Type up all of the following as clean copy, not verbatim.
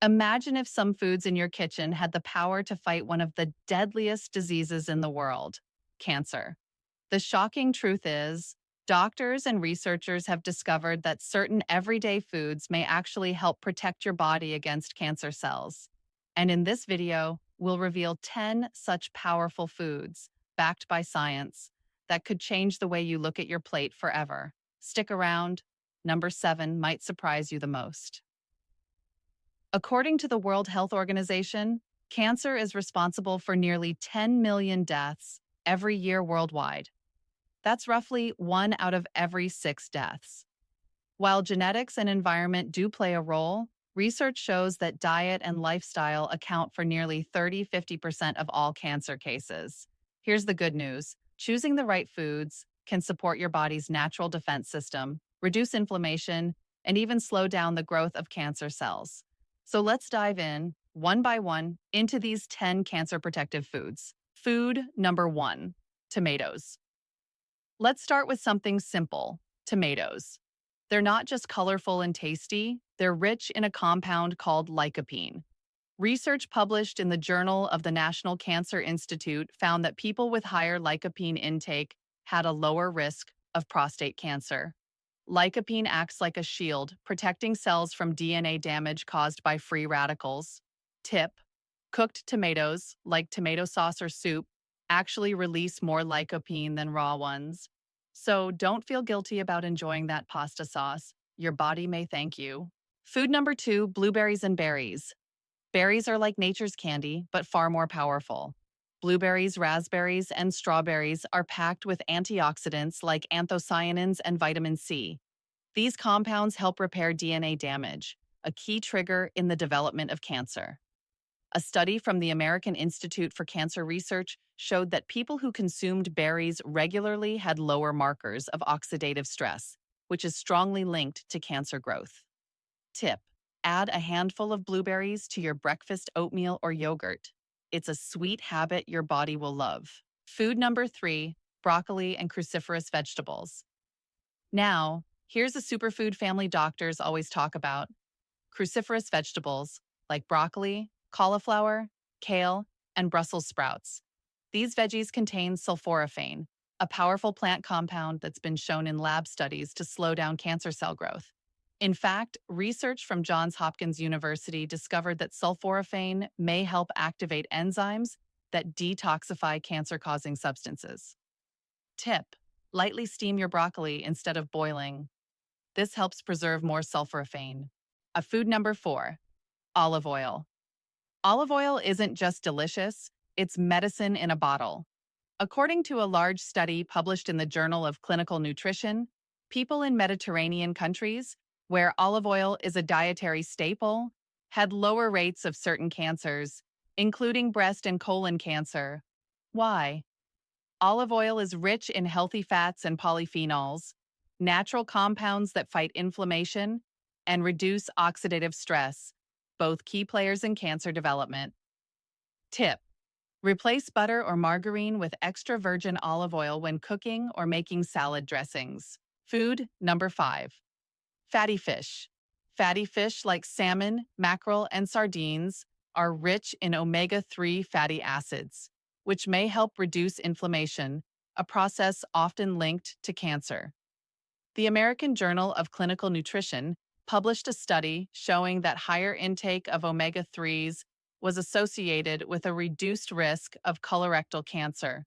Imagine if some foods in your kitchen had the power to fight one of the deadliest diseases in the world, cancer. The shocking truth is, doctors and researchers have discovered that certain everyday foods may actually help protect your body against cancer cells. And in this video, we'll reveal 10 such powerful foods, backed by science, that could change the way you look at your plate forever. Stick around. Number 7 might surprise you the most. According to the World Health Organization, cancer is responsible for nearly 10 million deaths every year worldwide. That's roughly 1 out of every 6 deaths. While genetics and environment do play a role, research shows that diet and lifestyle account for nearly 30–50% of all cancer cases. Here's the good news. Choosing the right foods can support your body's natural defense system, reduce inflammation, and even slow down the growth of cancer cells. So let's dive in, one by one, into these 10 cancer-protective foods. Food number 1, tomatoes. Let's start with something simple, tomatoes. They're not just colorful and tasty, they're rich in a compound called lycopene. Research published in the Journal of the National Cancer Institute found that people with higher lycopene intake had a lower risk of prostate cancer. Lycopene acts like a shield, protecting cells from DNA damage caused by free radicals. Tip: cooked tomatoes, like tomato sauce or soup, actually release more lycopene than raw ones. So don't feel guilty about enjoying that pasta sauce. Your body may thank you. Food number 2, blueberries and berries. Berries are like nature's candy, but far more powerful. Blueberries, raspberries, and strawberries are packed with antioxidants like anthocyanins and vitamin C. These compounds help repair DNA damage, a key trigger in the development of cancer. A study from the American Institute for Cancer Research showed that people who consumed berries regularly had lower markers of oxidative stress, which is strongly linked to cancer growth. Tip: add a handful of blueberries to your breakfast oatmeal or yogurt. It's a sweet habit your body will love. Food number 3, broccoli and cruciferous vegetables. Now, here's a superfood family doctors always talk about: cruciferous vegetables like broccoli, cauliflower, kale, and Brussels sprouts. These veggies contain sulforaphane, a powerful plant compound that's been shown in lab studies to slow down cancer cell growth. In fact, research from Johns Hopkins University discovered that sulforaphane may help activate enzymes that detoxify cancer-causing substances. Tip: lightly steam your broccoli instead of boiling. This helps preserve more sulforaphane. Food number 4, olive oil. Olive oil isn't just delicious, it's medicine in a bottle. According to a large study published in the Journal of Clinical Nutrition, people in Mediterranean countries, where olive oil is a dietary staple, had lower rates of certain cancers, including breast and colon cancer. Why? Olive oil is rich in healthy fats and polyphenols, natural compounds that fight inflammation and reduce oxidative stress, both key players in cancer development. Tip: replace butter or margarine with extra virgin olive oil when cooking or making salad dressings. Food number 5, fatty fish. Fatty fish like salmon, mackerel, and sardines are rich in omega-3 fatty acids, which may help reduce inflammation, a process often linked to cancer. The American Journal of Clinical Nutrition published a study showing that higher intake of omega-3s was associated with a reduced risk of colorectal cancer.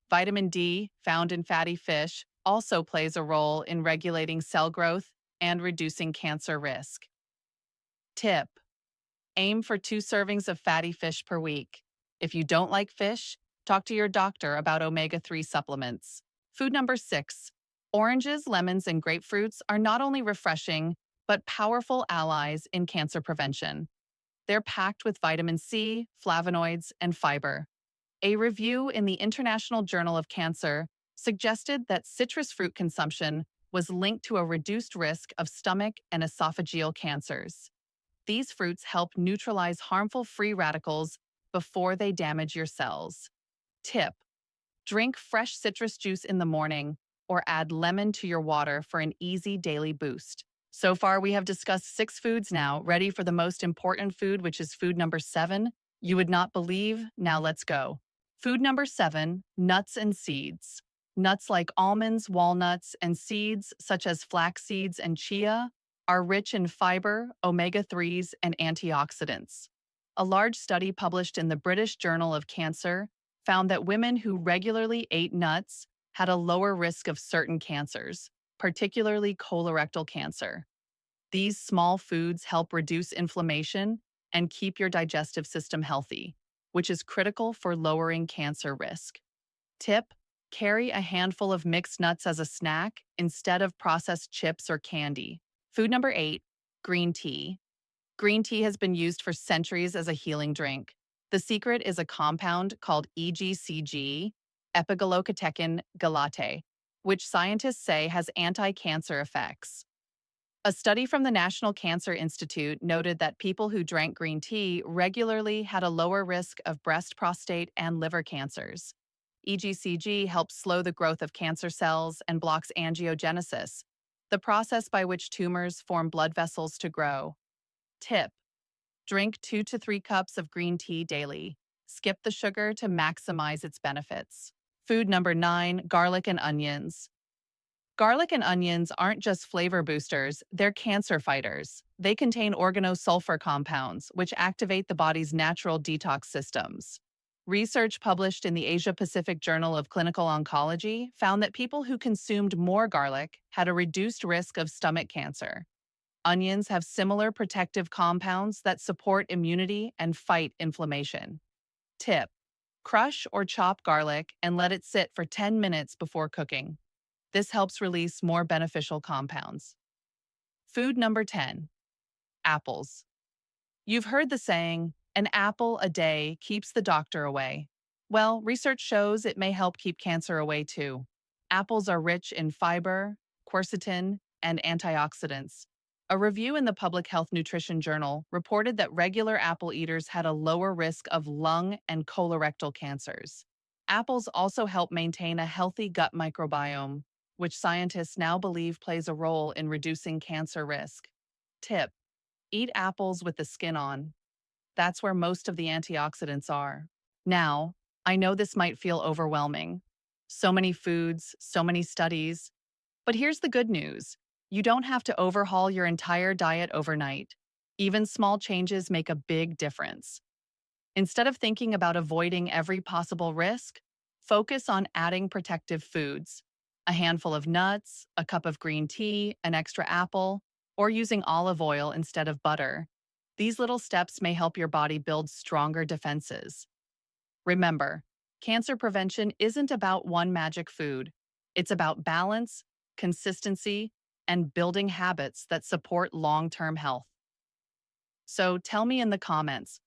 Vitamin D, found in fatty fish, also plays a role in regulating cell growth and reducing cancer risk. Tip: aim for 2 servings of fatty fish per week. If you don't like fish, talk to your doctor about omega-3 supplements. Food number 6, oranges, lemons, and grapefruits are not only refreshing, but powerful allies in cancer prevention. They're packed with vitamin C, flavonoids, and fiber. A review in the International Journal of Cancer suggested that citrus fruit consumption was linked to a reduced risk of stomach and esophageal cancers. These fruits help neutralize harmful free radicals before they damage your cells. Tip: drink fresh citrus juice in the morning or add lemon to your water for an easy daily boost. So far, we have discussed 6 foods now, ready for the most important food, which is food number 7. You would not believe. Now let's go. Food number 7, nuts and seeds. Nuts like almonds, walnuts, and seeds such as flax seeds and chia are rich in fiber, omega 3s, and antioxidants. A large study published in the British Journal of Cancer found that women who regularly ate nuts had a lower risk of certain cancers, particularly colorectal cancer. These small foods help reduce inflammation and keep your digestive system healthy, which is critical for lowering cancer risk. Tip: carry a handful of mixed nuts as a snack instead of processed chips or candy. Food number 8, green tea. Green tea has been used for centuries as a healing drink. The secret is a compound called EGCG, epigallocatechin gallate, which scientists say has anti-cancer effects. A study from the National Cancer Institute noted that people who drank green tea regularly had a lower risk of breast, prostate, and liver cancers. EGCG helps slow the growth of cancer cells and blocks angiogenesis, the process by which tumors form blood vessels to grow. Tip: drink 2 to 3 cups of green tea daily. Skip the sugar to maximize its benefits. Food number 9, garlic and onions. Garlic and onions aren't just flavor boosters, they're cancer fighters. They contain organosulfur compounds, which activate the body's natural detox systems. Research published in the Asia Pacific Journal of Clinical Oncology found that people who consumed more garlic had a reduced risk of stomach cancer. Onions have similar protective compounds that support immunity and fight inflammation. Tip: crush or chop garlic and let it sit for 10 minutes before cooking. This helps release more beneficial compounds. Food number 10, apples. You've heard the saying, an apple a day keeps the doctor away. Well, research shows it may help keep cancer away too. Apples are rich in fiber, quercetin, and antioxidants. A review in the Public Health Nutrition Journal reported that regular apple eaters had a lower risk of lung and colorectal cancers. Apples also help maintain a healthy gut microbiome, which scientists now believe plays a role in reducing cancer risk. Tip: eat apples with the skin on. That's where most of the antioxidants are. Now, I know this might feel overwhelming. So many foods, so many studies. But here's the good news: you don't have to overhaul your entire diet overnight. Even small changes make a big difference. Instead of thinking about avoiding every possible risk, focus on adding protective foods: a handful of nuts, a cup of green tea, an extra apple, or using olive oil instead of butter. These little steps may help your body build stronger defenses. Remember, cancer prevention isn't about one magic food. It's about balance, consistency, and building habits that support long-term health. So tell me in the comments,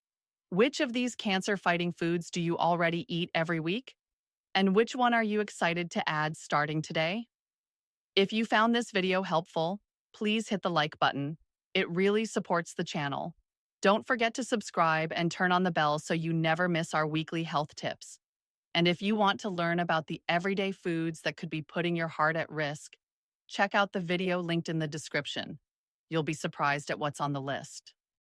which of these cancer-fighting foods do you already eat every week? And which one are you excited to add starting today? If you found this video helpful, please hit the like button. It really supports the channel. Don't forget to subscribe and turn on the bell so you never miss our weekly health tips. And if you want to learn about the everyday foods that could be putting your heart at risk, check out the video linked in the description. You'll be surprised at what's on the list.